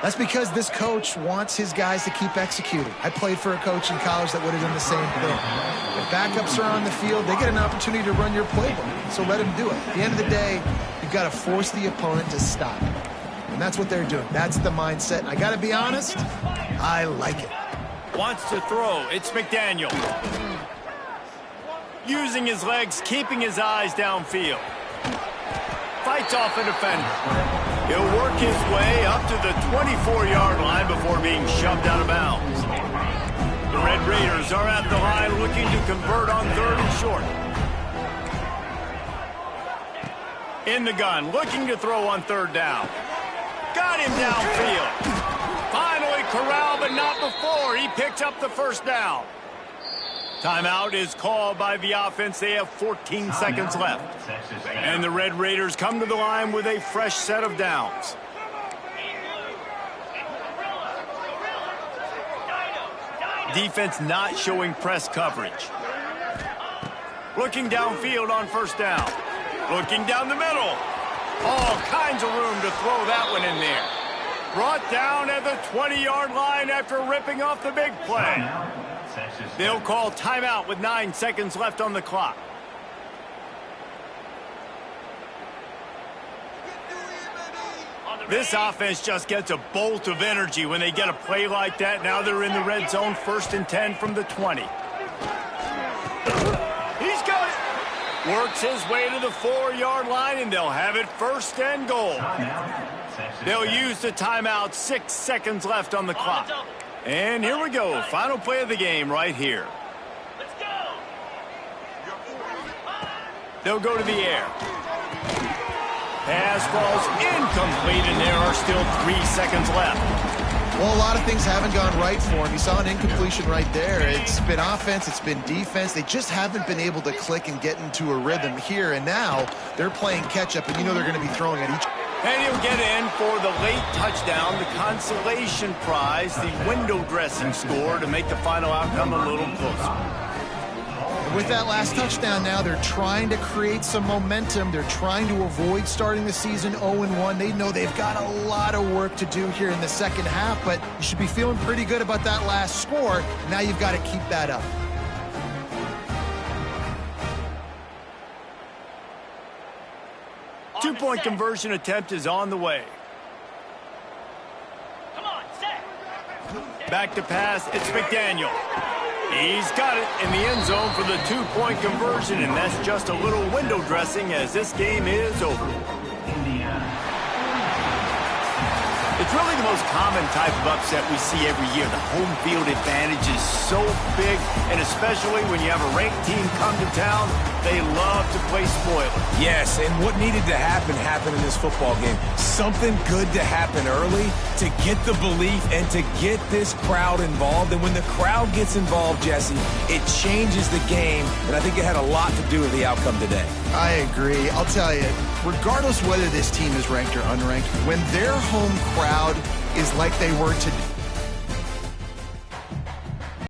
That's because this coach wants his guys to keep executing. I played for a coach in college that would have done the same thing. If backups are on the field, they get an opportunity to run your playbook, so let them do it. At the end of the day, you've got to force the opponent to stop. And that's what they're doing. That's the mindset. And I got to be honest, I like it. Wants to throw. It's McDaniel. Using his legs, keeping his eyes downfield. Fights off a defender. He'll work his way up to the 24-yard line before being shoved out of bounds. The Red Raiders are at the line looking to convert on 3rd and short. In the gun, looking to throw on 3rd down. Got him downfield. Finally corralled, but not before. He picked up the 1st down. Timeout is called by the offense. They have 14 seconds left. And the Red Raiders come to the line with a fresh set of downs. Defense not showing press coverage. Looking downfield on 1st down. Looking down the middle. All kinds of room to throw that one in there. Brought down at the 20-yard line after ripping off the big play. They'll call timeout with 9 seconds left on the clock. On the This offense just gets a bolt of energy when they get a play like that. Now they're in the red zone, 1st and 10 from the 20. He's got it. Works his way to the 4-yard line, and they'll have it 1st and goal. They'll use the timeout. 6 seconds left on the clock. And here we go. Final play of the game right here. They'll go to the air. Pass falls incomplete, and there are still 3 seconds left. Well, a lot of things haven't gone right for him. He saw an incompletion right there. It's been offense, it's been defense. They just haven't been able to click and get into a rhythm here. And now they're playing catch-up, and you know they're going to be throwing at each. And he'll get in for the late touchdown, the consolation prize, the window dressing score to make the final outcome a little closer. With that last touchdown now, they're trying to create some momentum. They're trying to avoid starting the season 0-1. They know they've got a lot of work to do here in the second half, but you should be feeling pretty good about that last score. Now you've got to keep that up. Two-point conversion attempt is on the way. Back to pass, it's McDaniel. He's got it in the end zone for the 2-point conversion, and that's just a little window dressing as this game is over. It's really the most common type of upset we see every year. The home field advantage is so big, and especially when you have a ranked team come to town, they love to play spoiler. Yes, and what needed to happen happened in this football game. Something good to happen early to get the belief and to get this crowd involved. And when the crowd gets involved, Jesse, it changes the game, and I think it had a lot to do with the outcome today. I agree. I'll tell you, regardless whether this team is ranked or unranked, when their home crowd is like they were today,